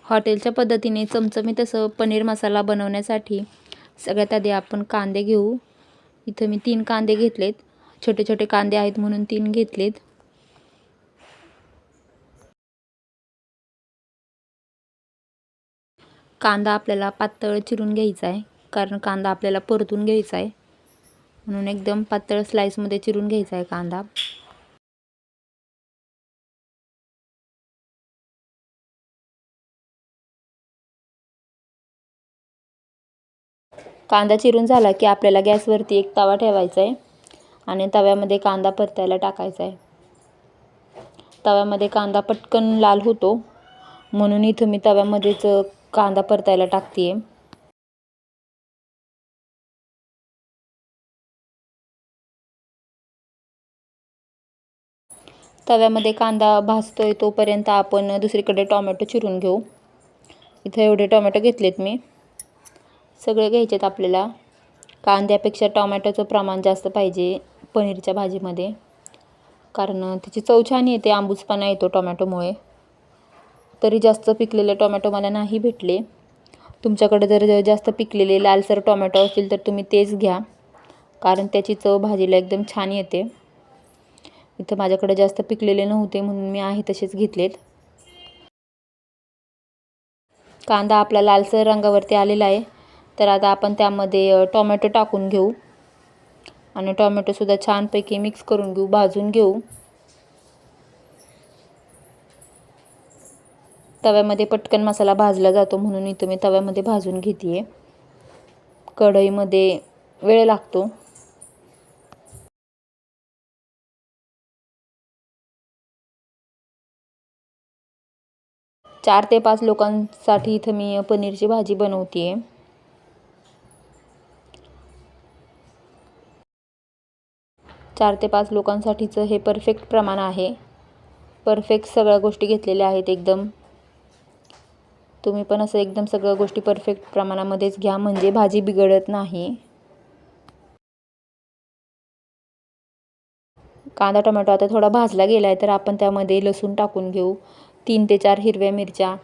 हॉटेलच्या पद्धतीने चमचमीत असं पनीर मसाला बनवण्यासाठी सगळ्यात आधी आपण कांदे घेऊ. इथं मी 3 कांदे घेतलेत. छोटे छोटे कांदे आहेत म्हणून 3 घेतलेत. कांदा आपल्याला पातळ चिरून घ्यायचा आहे, कारण कांदा आपल्याला परतून घ्यायचा आहे, म्हणून एकदम पातळ स्लाइसमध्ये चिरून घ्यायचा आहे कांदा. कांदा चिरून झाला की आपल्याला गॅसवरती एक तवा ठेवायचा आहे आणि तव्यामध्ये कांदा परतायला टाकायचा आहे. तव्यामध्ये कांदा पटकन लाल होतो, म्हणून इथं मी तव्यामध्येच कांदा परतायला टाकते आहे. तव्यामध्ये कांदा भाजतोय तोपर्यंत आपण दुसरीकडे टोमॅटो चिरून घेऊ. इथं एवढे टोमॅटो घेतलेत मी. सगळे घ्यायचेत आपल्याला. कांद्यापेक्षा टोमॅटोचं प्रमाण जास्त पाहिजे पनीरच्या भाजीमध्ये, कारण त्याची चव छान येते, आंबूसपणा येतो टोमॅटोमुळे. तरी जास्त पिकलेले टोमॅटो मला नाही भेटले. तुमच्याकडे जर जास्त पिकलेले लालसर टोमॅटो असतील तर तुम्ही तेच घ्या, कारण त्याची चव भाजीला एकदम छान येते. इथं माझ्याकडे जास्त पिकलेले नव्हते म्हणून मी आहे तसेच घेतलेत. कांदा आपला लालसर रंगावरती आलेला आहे, तर आता आपण त्यामध्ये टोमॅटो टाकून घेऊ आणि टोमॅटोसुद्धा छानपैकी मिक्स करून घेऊ, भाजून घेऊ. तव्यामध्ये पटकन मसाला भाजला जातो म्हणून इथं मी तव्यामध्ये भाजून घेते आहे. कढईमध्ये वेळ लागतो. 4 ते 5 लोकांसाठी इथं मी पनीरची भाजी बनवते आहे. चार ते 5 लोकांसाठीचं हे परफेक्ट प्रमाण आहे. परफेक्ट सगळ्या गोष्टी घेतलेल्या आहेत एकदम. तुम्ही पण असं एकदम सगळ्या गोष्टी परफेक्ट प्रमाणामध्येच घ्या, म्हणजे भाजी बिघडत नाही. कांदा टोमॅटो आता थोडा भाजला गेला आहे, तर आपण त्यामध्ये लसूण टाकून घेऊ. 3 ते 4 हिरव्या मिरच्या,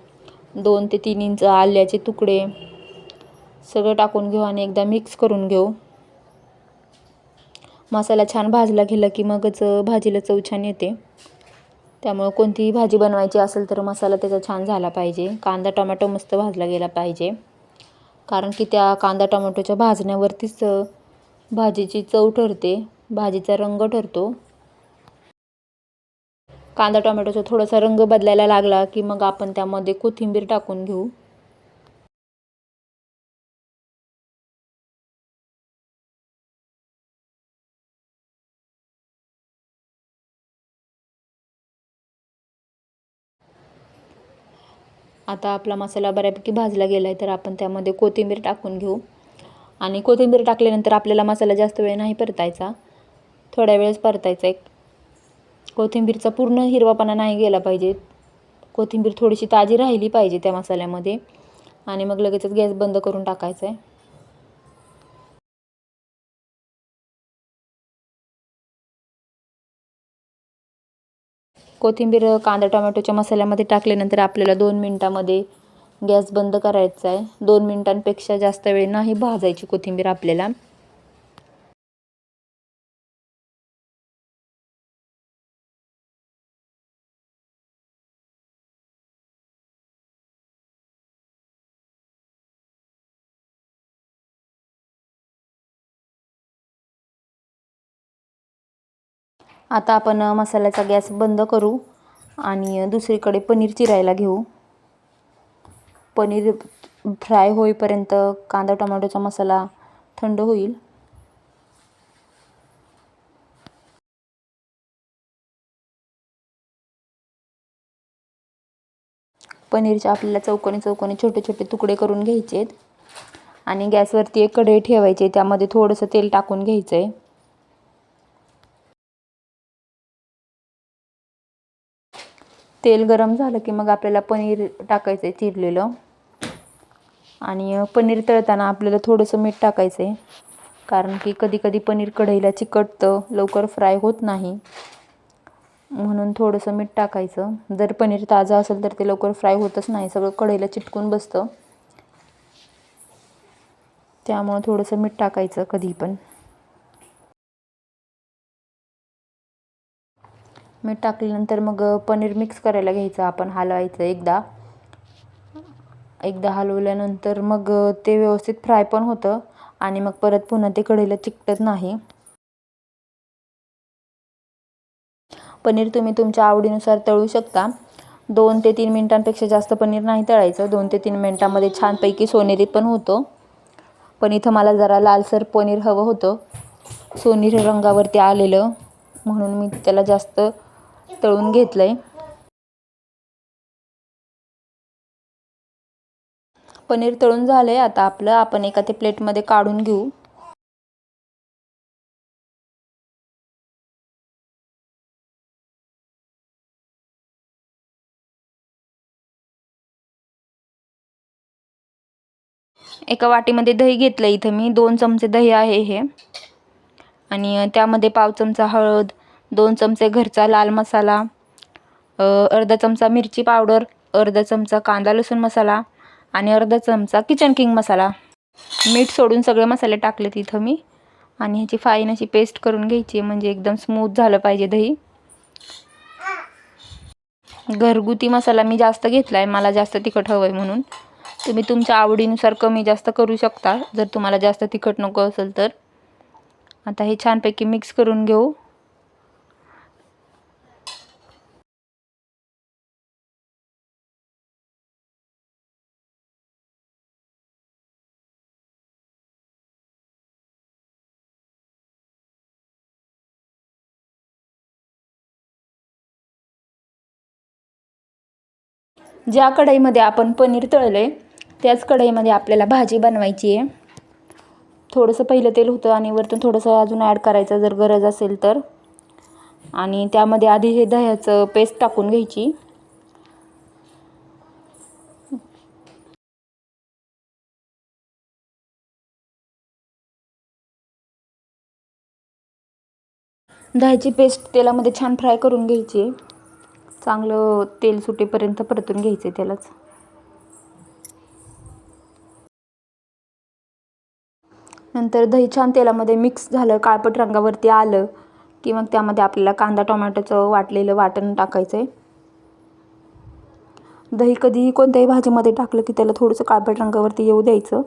2 ते 3 इंच आल्याचे तुकडे सगळं टाकून घेऊ आणि एकदा मिक्स करून घेऊ. मसाला छान भाजला गेला की मगच भाजीला चव छान येते. त्यामुळे कोणतीही भाजी बनवायची असेल तर मसाला त्याचा छान झाला पाहिजे. कांदा टोमॅटो मस्त भाजला गेला पाहिजे, कारण की त्या कांदा टोमॅटोच्या भाजण्यावरतीच भाजीची चव ठरते, भाजीचा रंग ठरतो. कांदा टोमॅटोचा थोडासा रंग बदलायला लागला की मग आपण त्यामध्ये कोथिंबीर टाकून घेऊ. आता आपला मसाला बऱ्यापैकी भाजला गेला आहे, तर आपण त्यामध्ये कोथिंबीर टाकून घेऊ. आणि कोथिंबीर टाकल्यानंतर आपल्याला मसाला जास्त वेळ नाही परतायचा, थोड्या वेळच परतायचा आहे. कोथिंबीरचा पूर्ण हिरवापणा नाही गेला पाहिजे. कोथिंबीर थोडीशी ताजी राहिली पाहिजे त्या मसाल्यामध्ये, आणि मग लगेचच गॅस बंद करून टाकायचा आहे. कोथिंबीर कांदा टोमॅटोच्या मसाल्यामध्ये टाकल्यानंतर आपल्याला 2 मिनिटामध्ये गॅस बंद करायचा आहे. 2 मिनिटांपेक्षा जास्त वेळ नाही भाजायची कोथिंबीर आपल्याला. आता आपण मसाल्याचा गॅस बंद करू आणि दुसरीकडे पनीर चिरायला घेऊ. पनीर फ्राय होईपर्यंत कांदा टोमॅटोचा मसाला थंड होईल. पनीरचे आपल्याला चौकोनी चौकोनी छोटे छोटे तुकडे करून घ्यायचे आहेत आणि गॅसवरती एक कढई ठेवायची, त्यामध्ये थोडंसं तेल टाकून घ्यायचं आहे. तेल गरम झालं की मग आपल्याला पनीर टाकायचं आहे चिरलेलं. आणि पनीर तळताना आपल्याला थोडंसं मीठ टाकायचं आहे, कारण की कधी कधी पनीर कढईला चिकटतं, लवकर फ्राय होत नाही. म्हणून थोडंसं मीठ टाकायचं. जर पनीर ताजं असेल तर ते लवकर फ्राय होतच नाही, सगळं कढईला चिटकून बसतं. त्यामुळं थोडंसं मीठ टाकायचं कधी पण. मीठ टाकल्यानंतर मग पनीर मिक्स करायला घ्यायचं, आपण हलवायचं एकदा हलवल्यानंतर मग ते व्यवस्थित फ्राय पण होतं आणि मग परत पुन्हा ते कढईला चिकटत नाही. पनीर तुम्ही तुमच्या आवडीनुसार तळू शकता. 2 ते 3 मिनिटांपेक्षा जास्त पनीर नाही तळायचं. 2 ते 3 मिनिटांमध्ये छानपैकी सोनेरी पण होतं. पण इथं मला जरा लालसर पनीर हवं होतं, सोनेरी रंगावरती आलेलं, म्हणून मी त्याला जास्त तळून घेतलंय. पनीर तळून झालंय आता आपलं. आपण एका ते प्लेटमध्ये काढून घेऊ. एका वाटीमध्ये दही घेतलं इथं मी. 2 चमचे दही आहे हे. आणि त्यामध्ये पाव चमचा हळद, 2 चमचे घरचा लाल मसाला, अर्धा चमचा मिरची पावडर, अर्धा चमचा कांदा लसूण मसाला आणि अर्धा चमचा किचन किंग मसाला. मीठ सोडून सगळे मसाले टाकलेत इथं मी. आणि ह्याची फाईन अशी पेस्ट करून घ्यायची, म्हणजे एकदम स्मूथ झालं पाहिजे दही. घरगुती मसाला मी जास्त घेतलाय, मला जास्त तिखट हवं आहे म्हणून. तुम्ही तुमच्या आवडीनुसार कमी जास्त करू शकता जर तुम्हाला जास्त तिखट नको असेल तर. आता हे छानपैकी मिक्स करून घेऊ. ज्या कढईमध्ये आपण पनीर तळले त्याच कढईमध्ये आपल्याला भाजी बनवायची आहे. थोडंसं पहिलं तेल होतं आणि वरतून थोडंसं अजून ॲड करायचं जर गरज असेल तर. आणि त्यामध्ये आधी हे दह्याचं पेस्ट टाकून घ्यायची. दह्याची पेस्ट तेलामध्ये छान फ्राय करून घ्यायची. चांगलं तेल सुटेपर्यंत परतून घ्यायचे त्यालाच. नंतर दही छान तेलामध्ये मिक्स झालं, काळपट रंगावरती आलं की मग त्यामध्ये आपल्याला कांदा टोमॅटोचं वाटलेलं वाटण टाकायचं आहे. दही कधीही कोणत्याही भाजीमध्ये टाकलं की त्याला थोडंसं काळपट रंगावरती येऊ द्यायचं,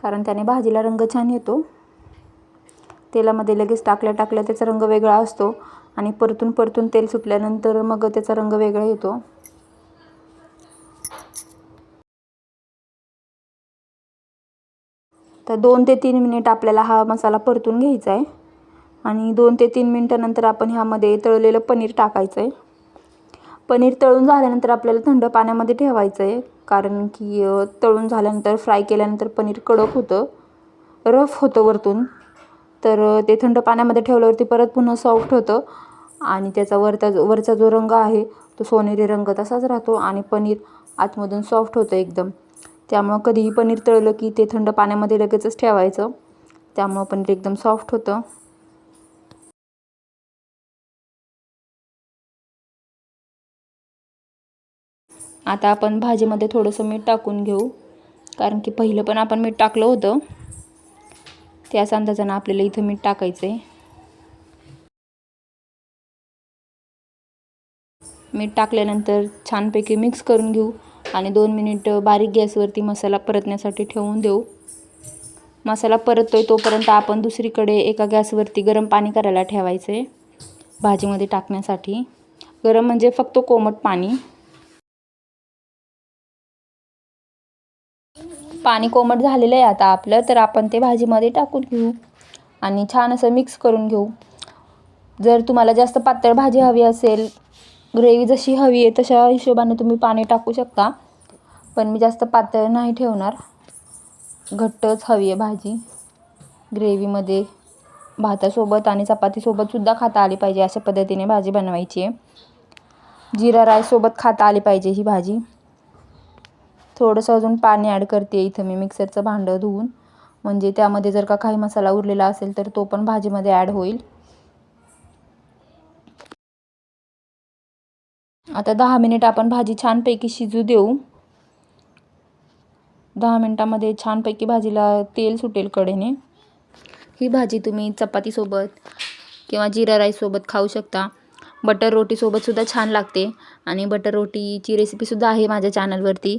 कारण त्याने भाजीला रंग छान येतो. तेलामध्ये लगेच टाकल्या त्याचा रंग वेगळा असतो आणि परतून तेल सुटल्यानंतर मग त्याचा रंग वेगळा येतो. तर 2 ते 3 मिनिट आपल्याला हा मसाला परतून घ्यायचा आहे आणि 2 ते 3 मिनिटानंतर आपण ह्यामध्ये तळलेलं पनीर टाकायचं आहे. पनीर तळून झाल्यानंतर आपल्याला थंड पाण्यामध्ये ठेवायचं आहे, कारण की तळून झाल्यानंतर फ्राय केल्यानंतर पनीर कडक होतं, रफ होतं वरतून. तर ते थंड पाण्यामध्ये ठेवल्यावरती परत पुन्हा सॉफ्ट होतं आणि त्याचा वरचा जो रंग आहे तो सोनेरी रंग तसाच राहतो आणि पनीर आतमधून सॉफ्ट होतं एकदम. त्यामुळं कधीही पनीर तळलं की ते थंड पाण्यामध्ये लगेचच ठेवायचं, त्यामुळं पनीर एकदम सॉफ्ट होतं. आता आपण भाजीमध्ये थोडंसं मीठ टाकून घेऊ, कारण की पहिलं पण आपण मीठ टाकलं होतं, त्याच अंदाजानं आपल्याला इथं मीठ टाकायचं आहे. मीठ टाकल्यानंतर छानपैकी मिक्स करून घेऊ आणि 2 मिनिट बारीक गॅसवरती मसाला परतण्यासाठी ठेवून देऊ. मसाला परततोय तोपर्यंत आपण दुसरीकडे एका गॅसवरती गरम पाणी करायला ठेवायचं आहे भाजीमध्ये टाकण्यासाठी. गरम म्हणजे फक्त कोमट पाणी. पाणी कोमट झालेलं आहे आता आपलं, तर आपण ते भाजीमध्ये टाकून घेऊ आणि छान असं मिक्स करून घेऊ. जर तुम्हाला जास्त पातळ भाजी हवी असेल, ग्रेव्ही जशी हवी आहे तशा हिशोबाने तुम्ही पाणी टाकू शकता, पण मी जास्त पातळ नाही ठेवणार, घट्टच हवी आहे भाजी. ग्रेव्हीमध्ये भातासोबत आणि चपातीसोबतसुद्धा खाता आली पाहिजे, अशा पद्धतीने भाजी बनवायची आहे. जिरा राईससोबत खाता आली पाहिजे ही भाजी. थोडंसं अजून पाणी ॲड करते इथं मी मिक्सरचं भांडं धुवून, म्हणजे त्यामध्ये जर का काही मसाला उरलेला असेल तर तो पण भाजीमध्ये ॲड होईल. आता 10 मिनिट आपण भाजी छानपैकी शिजू देऊ. 10 मिनिटामध्ये छानपैकी भाजीला तेल सुटेल कडेने. ही भाजी तुम्ही चपातीसोबत किंवा जिरा राईससोबत खाऊ शकता. बटर रोटीसोबतसुद्धा छान लागते आणि बटर रोटीची रेसिपीसुद्धा आहे माझ्या चॅनलवरती.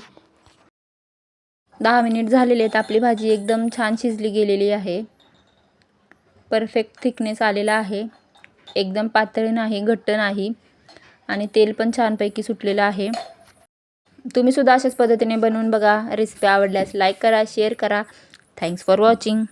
10 मिनिट झालेले आहेत. आपली भाजी एकदम छान शिजली गेलेली आहे. परफेक्ट थिकनेस आलेला आहे. एकदम पातळ नाही, घट्ट नाही आणि तेल पण छानपैकी सुटलेलं आहे. तुम्हीसुद्धा अशाच पद्धतीने बनवून बघा. रेसिपी आवडल्यास लाईक करा, शेअर करा. Thanks for watching.